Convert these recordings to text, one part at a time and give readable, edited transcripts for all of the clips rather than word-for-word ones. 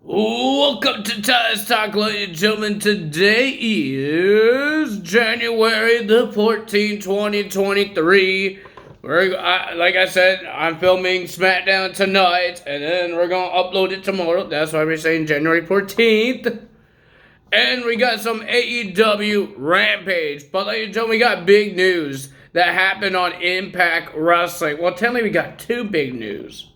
Welcome to Taz Talk, ladies and gentlemen. Today is January the 14th, 2023. Like I said, I'm filming SmackDown tonight, and then we're going to upload it tomorrow. That's why we're saying January 14th. And we got some AEW Rampage. But ladies and gentlemen, we got big news that happened on Impact Wrestling. Well, tell me we got two big news.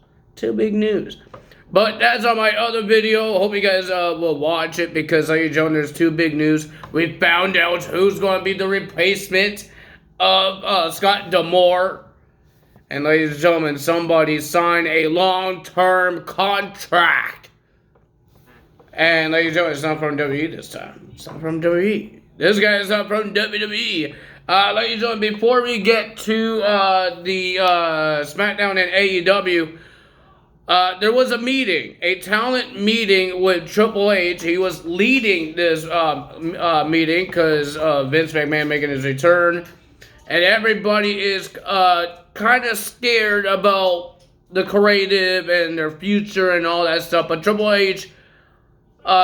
But that's on my other video. Hope you guys will watch it because, ladies and gentlemen, there's two big news. We found out who's going to be the replacement of Scott D'Amore. And, ladies and gentlemen, somebody signed a long-term contract. And, ladies and gentlemen, it's not from WWE this time. It's not from WWE. This guy is not from WWE. Ladies and gentlemen, before we get to the SmackDown and AEW, there was a meeting, a talent meeting with Triple H. He was leading this meeting because Vince McMahon making his return. And everybody is kind of scared about the creative and their future and all that stuff. But Triple H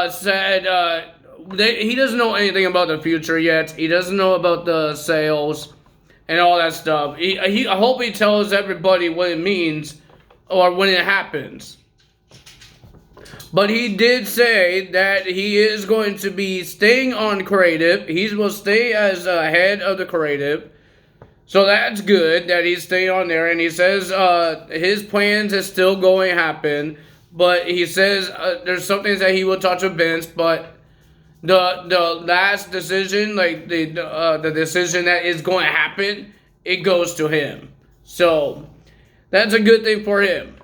said he doesn't know anything about the future yet. He doesn't know about the sales and all that stuff. I hope he tells everybody what it means or when it happens. But he did say that he is going to be staying on creative. He will stay as head of the creative. So that's good that he's staying on there. And he says his plans is still going to happen. But he says there's some things that he will touch with Vince. But the last decision, like the decision that is going to happen, it goes to him. So that's a good thing for him.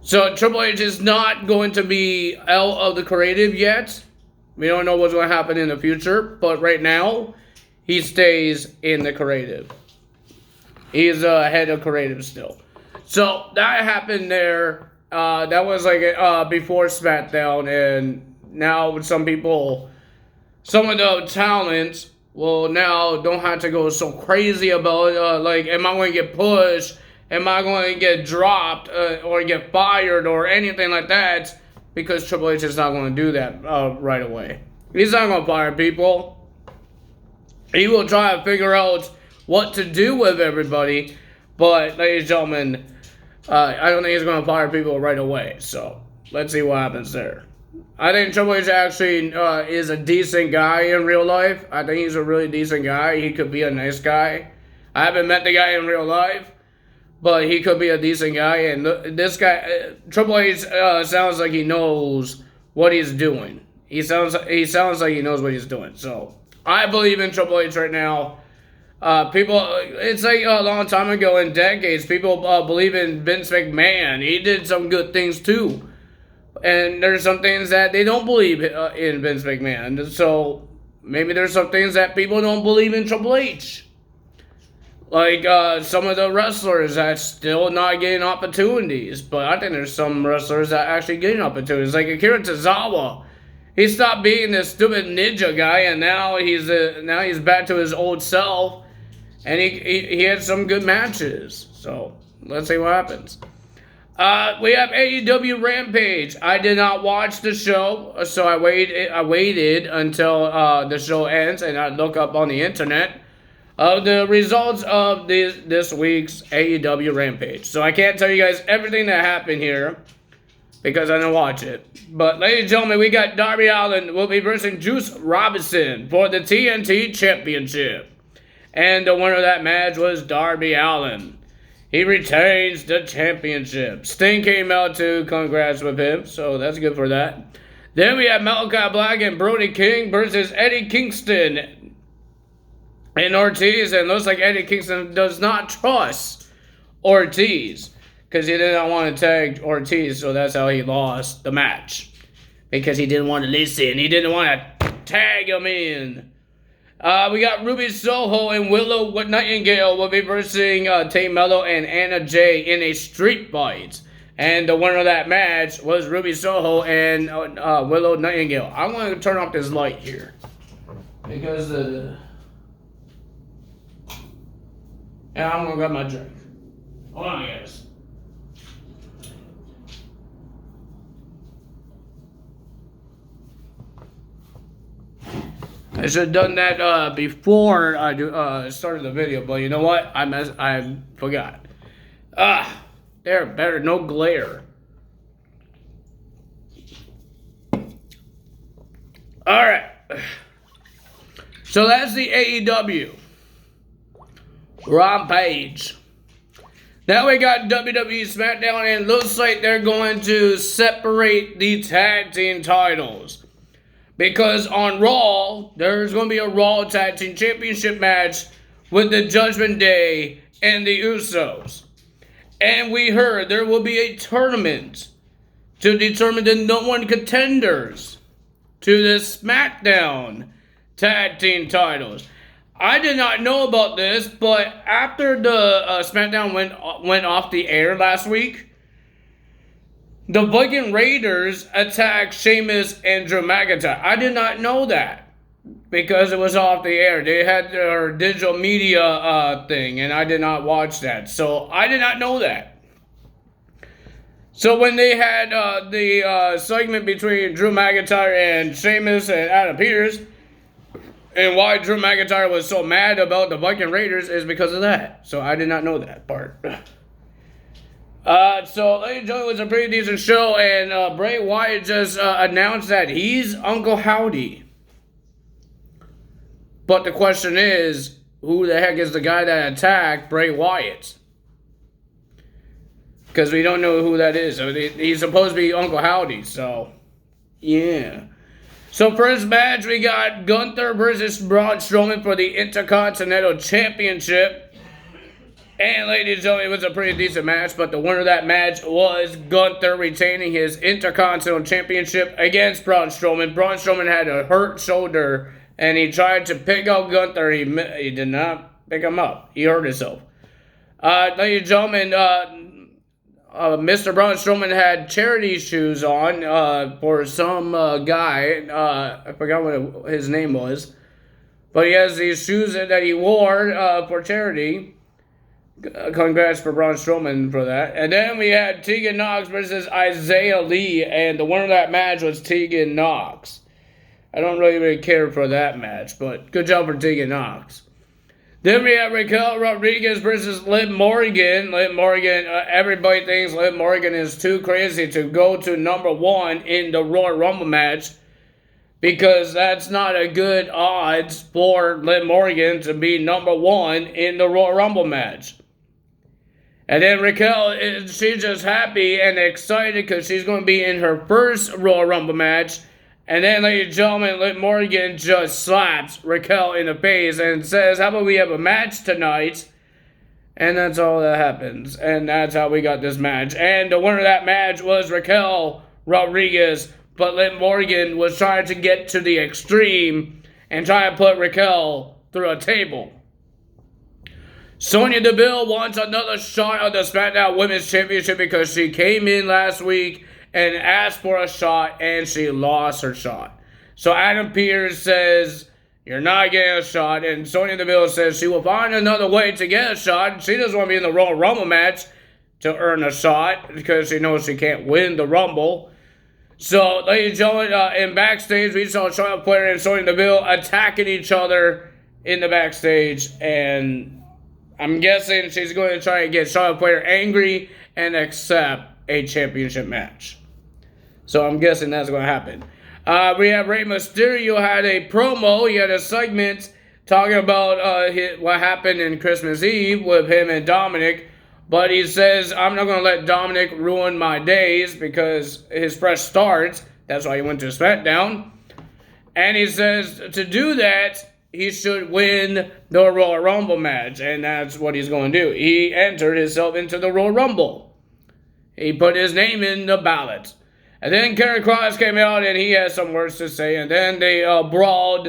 So Triple H is not going to be out of the creative yet. We don't know what's going to happen in the future. But right now, he stays in the creative. He's head of creative still. So that happened there. That was like before SmackDown. And now some people, some of the talents, well, now don't have to go so crazy about like, am I going to get pushed? Am I going to get dropped or get fired or anything like that? Because Triple H is not going to do that right away. He's not going to fire people. He will try to figure out what to do with everybody. But, ladies and gentlemen, I don't think he's going to fire people right away. So, let's see what happens there. I think Triple H actually is a decent guy in real life. I think he's a really decent guy. He could be a nice guy. I haven't met the guy in real life, but he could be a decent guy. And this guy, Triple H, sounds like he knows what he's doing. He sounds like he knows what he's doing. So I believe in Triple H right now. People, it's like a long time ago in decades, people believe in Vince McMahon. He did some good things too. And there's some things that they don't believe in Vince McMahon. So maybe there's some things that people don't believe in Triple H. Like some of the wrestlers that's still not getting opportunities. But I think there's some wrestlers that actually getting opportunities. Like Akira Tozawa. He stopped being this stupid ninja guy, and now he's back to his old self. And he had some good matches. So let's see what happens. We have AEW Rampage. I did not watch the show, so I waited until the show ends, and I look up on the internet the results of this week's AEW Rampage. So I can't tell you guys everything that happened here because I didn't watch it. But ladies and gentlemen, we got Darby Allin will be versing Juice Robinson for the TNT Championship. And the winner of that match was Darby Allin. He retains the championship. Sting came out to congrats with him, so that's good for that. Then we have Malachi Black and Brody King versus Eddie Kingston and Ortiz. And looks like Eddie Kingston does not trust Ortiz because he did not want to tag Ortiz, so that's how he lost the match. Because he didn't want to listen. He didn't want to tag him in. We got Ruby Soho and Willow Nightingale will be versing Tay Mello and Anna Jay in a street fight. And the winner of that match was Ruby Soho and Willow Nightingale. I'm going to turn off this light here. Because yeah, I'm going to grab my drink. Hold on, guys. I should have done that before I started the video, but you know what? I forgot. There, better, no glare. Alright. So that's the AEW Rampage. Now we got WWE SmackDown, and it looks like they're going to separate the tag team titles. Because on Raw, there's going to be a Raw Tag Team Championship match with the Judgment Day and the Usos. And we heard there will be a tournament to determine the #1 contenders to the SmackDown Tag Team titles. I did not know about this, but after the SmackDown went off the air last week, the Viking Raiders attacked Sheamus and Drew McIntyre. I did not know that because it was off the air. They had their digital media thing, and I did not watch that. So I did not know that. So when they had the segment between Drew McIntyre and Sheamus and Adam Pearce, and why Drew McIntyre was so mad about the Viking Raiders is because of that. So I did not know that part. So ladies and gentlemen, it was a pretty decent show, and Bray Wyatt just announced that he's Uncle Howdy. But the question is, who the heck is the guy that attacked Bray Wyatt? Because we don't know who that is. I mean, he's supposed to be Uncle Howdy, so yeah. So first match, we got Gunther versus Braun Strowman for the Intercontinental Championship. And ladies and gentlemen, it was a pretty decent match, but the winner of that match was Gunther retaining his Intercontinental Championship against Braun Strowman. Braun Strowman had a hurt shoulder, and he tried to pick up Gunther. He did not pick him up. He hurt himself. Ladies and gentlemen, Mr. Braun Strowman had charity shoes on for some guy. I forgot what his name was. But he has these shoes that he wore for charity. Congrats for Braun Strowman for that. And then we had Tegan Nox versus Isaiah Lee, and the winner of that match was Tegan Nox. I don't really care for that match, but good job for Tegan Nox. Then we have Raquel Rodriguez versus Liv Morgan. Liv Morgan, everybody thinks Liv Morgan is too crazy to go to #1 in the Royal Rumble match, because that's not a good odds for Liv Morgan to be #1 in the Royal Rumble match. And then Raquel, she's just happy and excited because she's going to be in her first Royal Rumble match. And then, ladies and gentlemen, Liv Morgan just slaps Raquel in the face and says, how about we have a match tonight? And that's all that happens. And that's how we got this match. And the winner of that match was Raquel Rodriguez. But Liv Morgan was trying to get to the extreme and try to put Raquel through a table. Sonya Deville wants another shot at the SmackDown Women's Championship because she came in last week and asked for a shot, and she lost her shot. So Adam Pearce says, you're not getting a shot, and Sonya Deville says she will find another way to get a shot. She doesn't want to be in the Royal Rumble match to earn a shot because she knows she can't win the Rumble. So, ladies and gentlemen, in backstage, we saw Charlotte Flair and Sonya Deville attacking each other in the backstage, and I'm guessing she's going to try to get Charlotte Flair angry and accept a championship match. So I'm guessing that's going to happen. We have Rey Mysterio had a promo. He had a segment talking about what happened in Christmas Eve with him and Dominic. But he says, I'm not going to let Dominic ruin my days because his fresh starts. That's why he went to SmackDown. And he says to do that, he should win the Royal Rumble match. And that's what he's going to do. He entered himself into the Royal Rumble. He put his name in the ballot. And then Karrion Kross came out and he had some words to say. And then they brawled.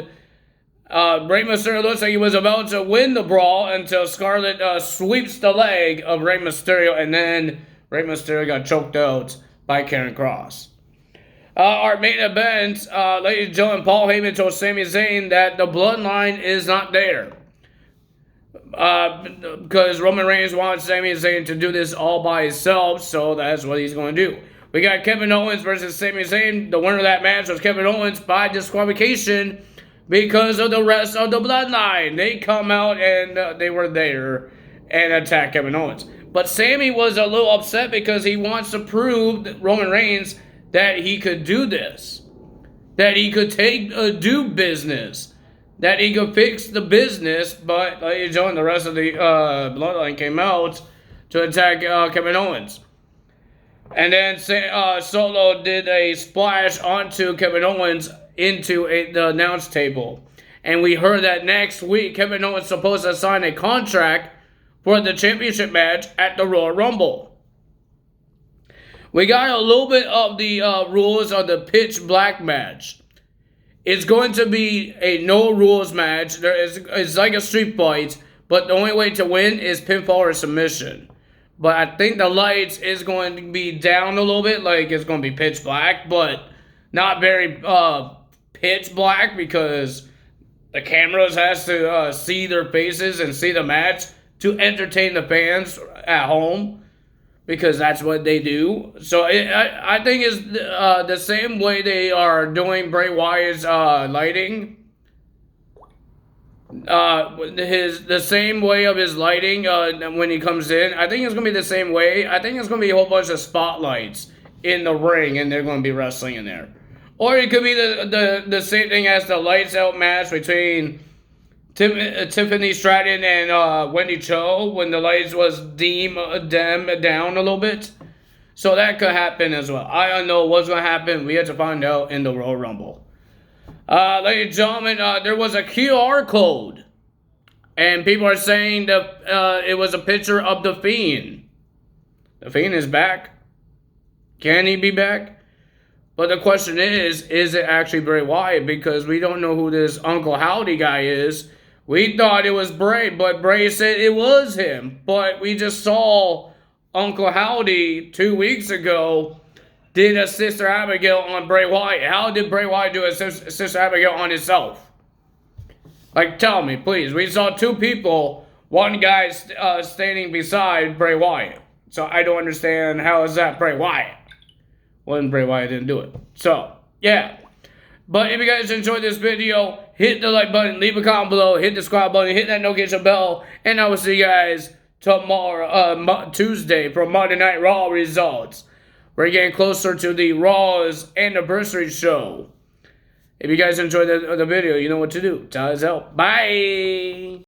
Rey Mysterio looks like he was about to win the brawl until Scarlett sweeps the leg of Rey Mysterio. And then Rey Mysterio got choked out by Karrion Kross. Our main event, ladies and gentlemen, Paul Heyman told Sami Zayn that the bloodline is not there. Because Roman Reigns wants Sami Zayn to do this all by himself, so that's what he's going to do. We got Kevin Owens versus Sami Zayn. The winner of that match was Kevin Owens by disqualification because of the rest of the bloodline. They come out and they were there and attack Kevin Owens. But Sami was a little upset because he wants to prove that Roman Reigns that he could do this, that he could do business, that he could fix the business. But like Joe and the rest of the bloodline came out to attack Kevin Owens. And then Solo did a splash onto Kevin Owens into the announce table. And we heard that next week Kevin Owens is supposed to sign a contract for the championship match at the Royal Rumble. We got a little bit of the rules of the pitch black match. It's going to be a no rules match. It's like a street fight, but the only way to win is pinfall or submission. But I think the lights is going to be down a little bit, like it's going to be pitch black, but not very pitch black because the cameras has to see their faces and see the match to entertain the fans at home, because that's what they do. So I think it's the same way they are doing Bray Wyatt's lighting. The same way of his lighting when he comes in. I think it's going to be the same way. I think it's going to be a whole bunch of spotlights in the ring, and they're going to be wrestling in there. Or it could be the same thing as the lights out match between Tiffany Stratton and Wendy Cho when the lights was dim down a little bit. So that could happen as well. I don't know what's going to happen. We have to find out in the Royal Rumble. Ladies and gentlemen, there was a QR code. And people are saying that it was a picture of The Fiend. The Fiend is back. Can he be back? But the question is it actually Bray Wyatt? Because we don't know who this Uncle Howdy guy is. We thought it was Bray, but Bray said it was him. But we just saw Uncle Howdy 2 weeks ago did a Sister Abigail on Bray Wyatt. How did Bray Wyatt do a Sister Abigail on himself? Like, tell me, please. We saw two people, one guy standing beside Bray Wyatt. So I don't understand how is that Bray Wyatt when Bray Wyatt didn't do it. So, yeah. But if you guys enjoyed this video, hit the like button, leave a comment below, hit the subscribe button, hit that notification bell, and I will see you guys tomorrow, Tuesday, for Monday Night Raw results. We're getting closer to the Raw's anniversary show. If you guys enjoyed the video, you know what to do. Tell us out. Bye!